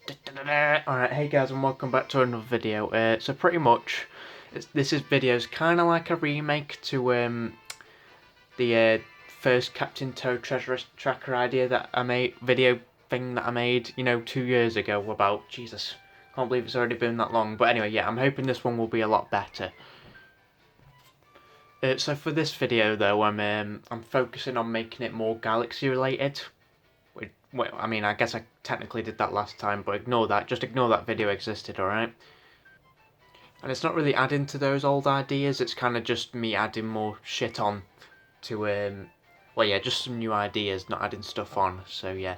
Alright, hey guys and welcome back to another video. So pretty much, this video's kind of like a remake to the first Captain Toad Treasure Tracker idea that I made, video thing that I made, 2 years ago about, Jesus, can't believe it's already been that long. But anyway, yeah, I'm hoping this one will be a lot better. So for this video though, I'm focusing on making it more galaxy related. Well, I mean, I guess I technically did that last time, but ignore that. Just ignore that video existed, alright? And it's not really adding to those old ideas, it's kind of just me adding more shit on to, well, yeah, just some new ideas, not adding stuff on. So, yeah,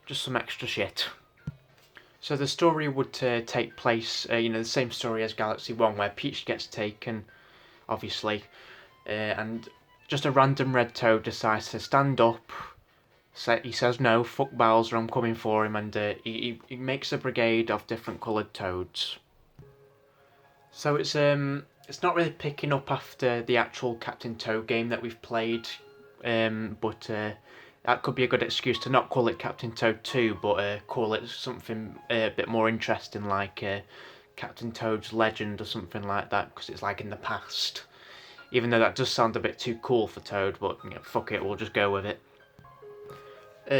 just some extra shit. So the story would take place, the same story as Galaxy 1, where Peach gets taken, obviously, and just a random red toad decides to stand up. He says no, fuck Bowser, I'm coming for him, and he makes a brigade of different coloured toads. So it's not really picking up after the actual Captain Toad game that we've played, but that could be a good excuse to not call it Captain Toad 2, but call it something a bit more interesting, like Captain Toad's Legend or something like that, because it's like in the past. Even though that does sound a bit too cool for Toad, but fuck it, we'll just go with it.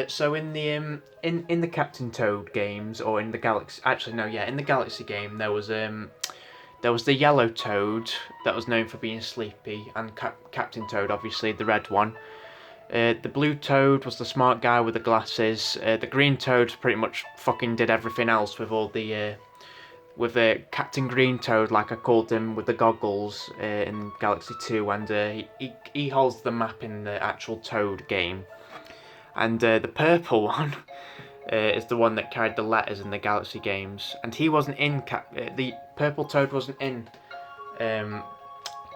So in the Captain Toad games, or in the Galaxy, actually no, yeah, in the Galaxy game there was the yellow Toad that was known for being sleepy, and Captain Toad, obviously the red one. The blue Toad was the smart guy with the glasses. The green Toad pretty much fucking did everything else with all the Captain Green Toad, like I called him, with the goggles in Galaxy 2, and he holds the map in the actual Toad game. And the purple one is the one that carried the letters in the Galaxy games. And he wasn't in the purple Toad wasn't in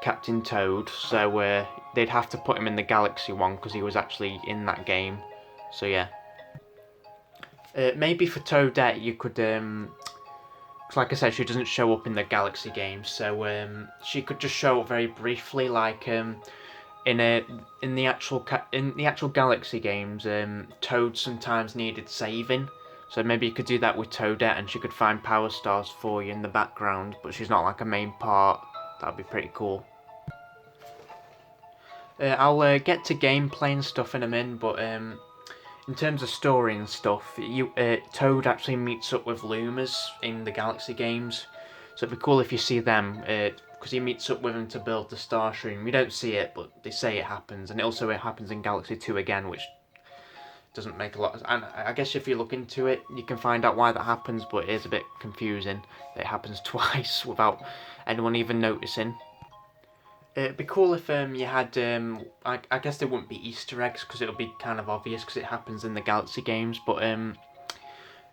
Captain Toad, so they'd have to put him in the Galaxy one because he was actually in that game. So yeah. Maybe for Toadette you could, cause like I said, she doesn't show up in the Galaxy games, so she could just show up very briefly, like in the actual Galaxy games, Toad sometimes needed saving, so maybe you could do that with Toadette, and she could find power stars for you in the background, but she's not like a main part. That'd be pretty cool. I'll get to gameplay and stuff in a minute, but in terms of story and stuff, Toad actually meets up with Lumas in the Galaxy games, so it'd be cool if you see them. Because he meets up with him to build the Starscream. We don't see it, but they say it happens, and it happens in Galaxy 2 again, which doesn't make a lot of sense. And I guess if you look into it, you can find out why that happens, but it is a bit confusing that it happens twice without anyone even noticing. It'd be cool if you had, I guess there wouldn't be Easter eggs, because it would be kind of obvious, because it happens in the Galaxy games, but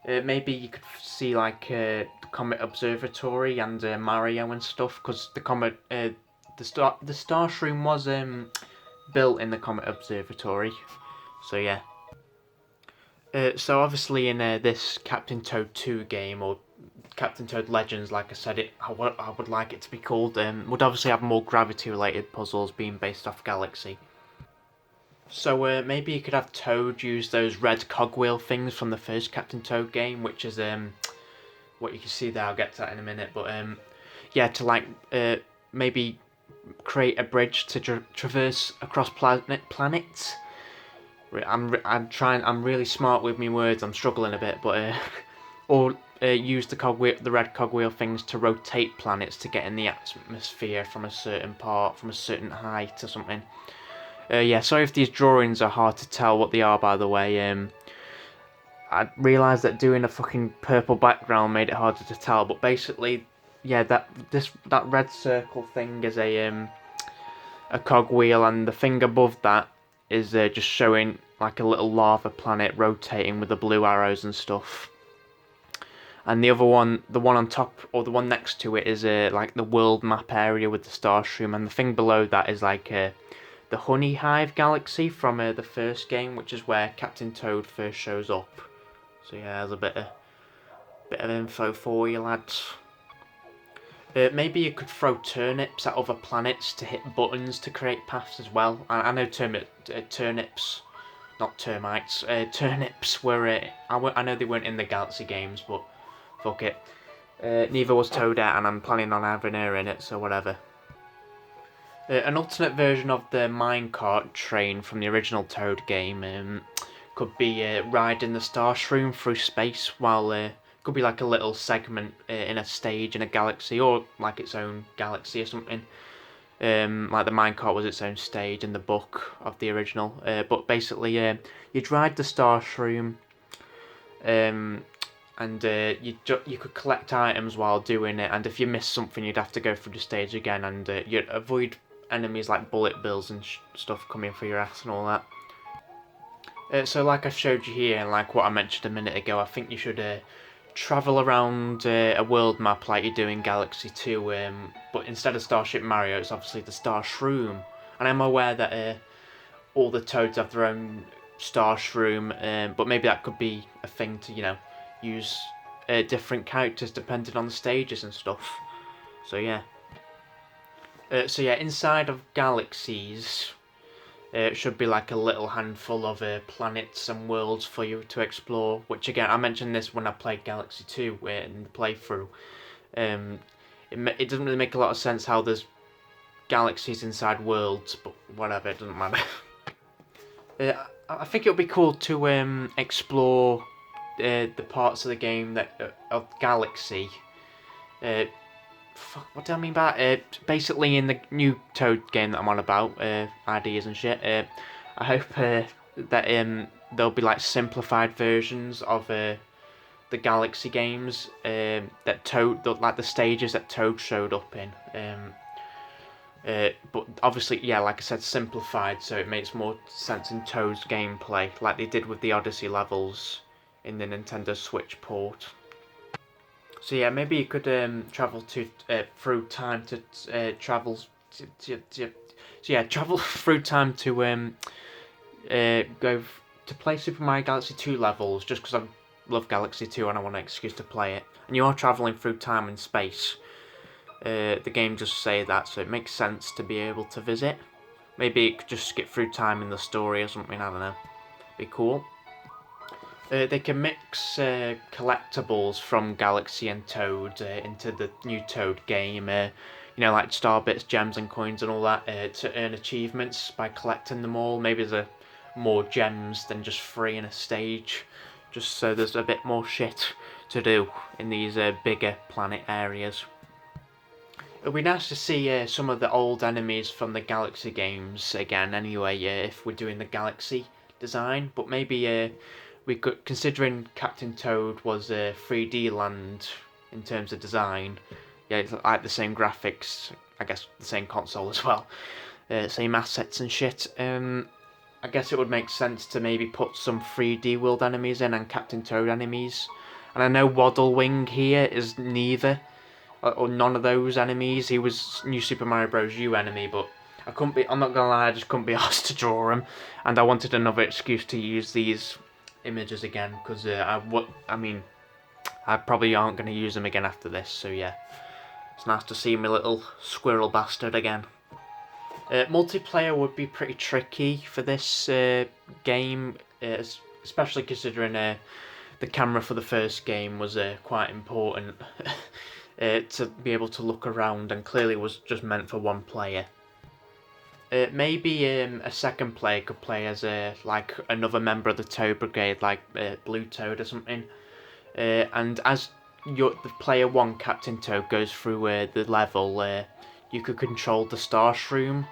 maybe you could see like the Comet Observatory and Mario and stuff, because the Starscream was built in the Comet Observatory. So yeah. So obviously in this Captain Toad 2 game, or Captain Toad Legends, like I said, I would like it to be called, would obviously have more gravity-related puzzles being based off Galaxy. So maybe you could have Toad use those red cogwheel things from the first Captain Toad game, which is what you can see there. I'll get to that in a minute, but yeah, to like maybe create a bridge to traverse across planets. I'm really smart with my words. I'm struggling a bit, but or use the red cogwheel things to rotate planets to get in the atmosphere from a certain height or something. Yeah, sorry if these drawings are hard to tell what they are, by the way. I realised that doing a fucking purple background made it harder to tell, but basically, yeah, that red circle thing is a cogwheel, and the thing above that is just showing like a little lava planet rotating with the blue arrows and stuff. And the other one, the one on top, or the one next to it, is like the world map area with the Starscream, and the thing below that is like the Honey Hive Galaxy from the first game, which is where Captain Toad first shows up. So yeah, there's a bit of info for you lads. Maybe you could throw turnips at other planets to hit buttons to create paths as well. I know turnips not termites, turnips were, I know they weren't in the Galaxy games, but fuck it. Neither was Toadette, and I'm planning on having her in it, so whatever. An alternate version of the minecart train from the original Toad game could be riding the Starshroom through space while could be like a little segment in a stage in a galaxy, or like its own galaxy or something. Like the minecart was its own stage in the book of the original. But basically, you'd ride the Starshroom, and you could collect items while doing it. And if you missed something, you'd have to go through the stage again, and you'd avoid enemies like bullet bills and stuff coming for your ass and all that. So like I showed you here, and like what I mentioned a minute ago, I think you should travel around a world map like you do in Galaxy 2, but instead of Starship Mario, it's obviously the Starshroom. And I'm aware that all the Toads have their own Starshroom, but maybe that could be a thing to, use different characters depending on the stages and stuff. So yeah. Inside of galaxies, it should be like a little handful of planets and worlds for you to explore. Which again, I mentioned this when I played Galaxy 2 in the playthrough. It doesn't really make a lot of sense how there's galaxies inside worlds, but whatever, it doesn't matter. I think it would be cool to explore the parts of the game that of Galaxy. What do I mean by it? Basically, in the new Toad game that I'm on about, ideas and shit. I hope that there'll be like simplified versions of the Galaxy games that Toad, like the stages that Toad showed up in. But obviously, yeah, like I said, simplified, so it makes more sense in Toad's gameplay, like they did with the Odyssey levels in the Nintendo Switch port. So yeah, maybe you could travel through time to travel. Travel through time to go to play Super Mario Galaxy 2 levels, just because I love Galaxy 2 and I want an excuse to play it. And you are traveling through time and space. The game does say that, so it makes sense to be able to visit. Maybe it could just skip through time in the story or something. I don't know. Be cool. They can mix collectibles from Galaxy and Toad into the new Toad game, like star bits, gems and coins and all that, to earn achievements by collecting them all. Maybe there's more gems than just 3 in a stage, just so there's a bit more shit to do in these bigger planet areas. It would be nice to see some of the old enemies from the Galaxy games again anyway, if we're doing the Galaxy design, but maybe we could, considering Captain Toad was a 3D land in terms of design, yeah, it's like the same graphics, I guess the same console as well, same assets and shit. I guess it would make sense to maybe put some 3D world enemies in and Captain Toad enemies. And I know Waddle Wing here is neither, or none of those enemies. He was New Super Mario Bros. U enemy, but I'm not gonna lie, I just couldn't be asked to draw him, and I wanted another excuse to use these images again, because I probably aren't going to use them again after this, so yeah, it's nice to see my little squirrel bastard again. Multiplayer would be pretty tricky for this game, especially considering the camera for the first game was quite important to be able to look around, and clearly was just meant for one player. Maybe a second player could play as like another member of the Toad Brigade, like Blue Toad or something. And as the player 1, Captain Toad, goes through the level, you could control the Starshroom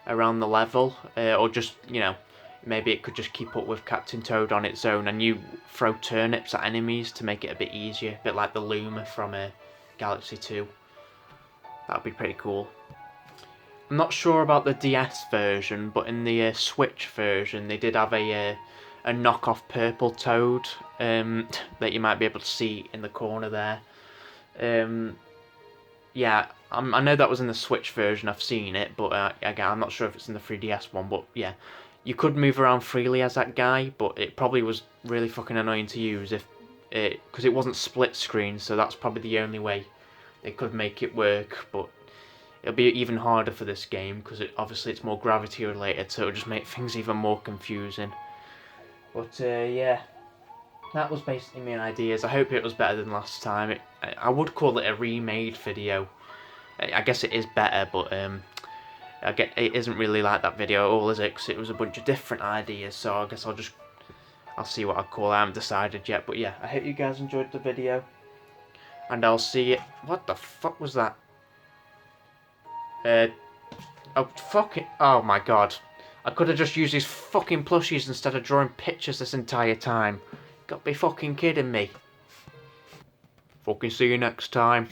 around the level, or just, maybe it could just keep up with Captain Toad on its own, and you throw turnips at enemies to make it a bit easier, a bit like the Luma from Galaxy 2. That would be pretty cool. I'm not sure about the DS version, but in the Switch version, they did have a knockoff purple Toad that you might be able to see in the corner there. Yeah, I know that was in the Switch version, I've seen it, but again, I'm not sure if it's in the 3DS one, but yeah. You could move around freely as that guy, but it probably was really fucking annoying to use because it wasn't split screen, so that's probably the only way they could make it work, but it'll be even harder for this game because obviously it's more gravity related, so it'll just make things even more confusing. But yeah, that was basically my ideas. I hope it was better than last time. I would call it a remade video. I guess it is better, but it isn't really like that video at all, is it? Because it was a bunch of different ideas. So I guess I'll see what I call it. I haven't decided yet. But yeah, I hope you guys enjoyed the video, and I'll see it. What the fuck was that? Oh fuck it! Oh my god. I could have just used these fucking plushies instead of drawing pictures this entire time. Got to be fucking kidding me. Fucking see you next time.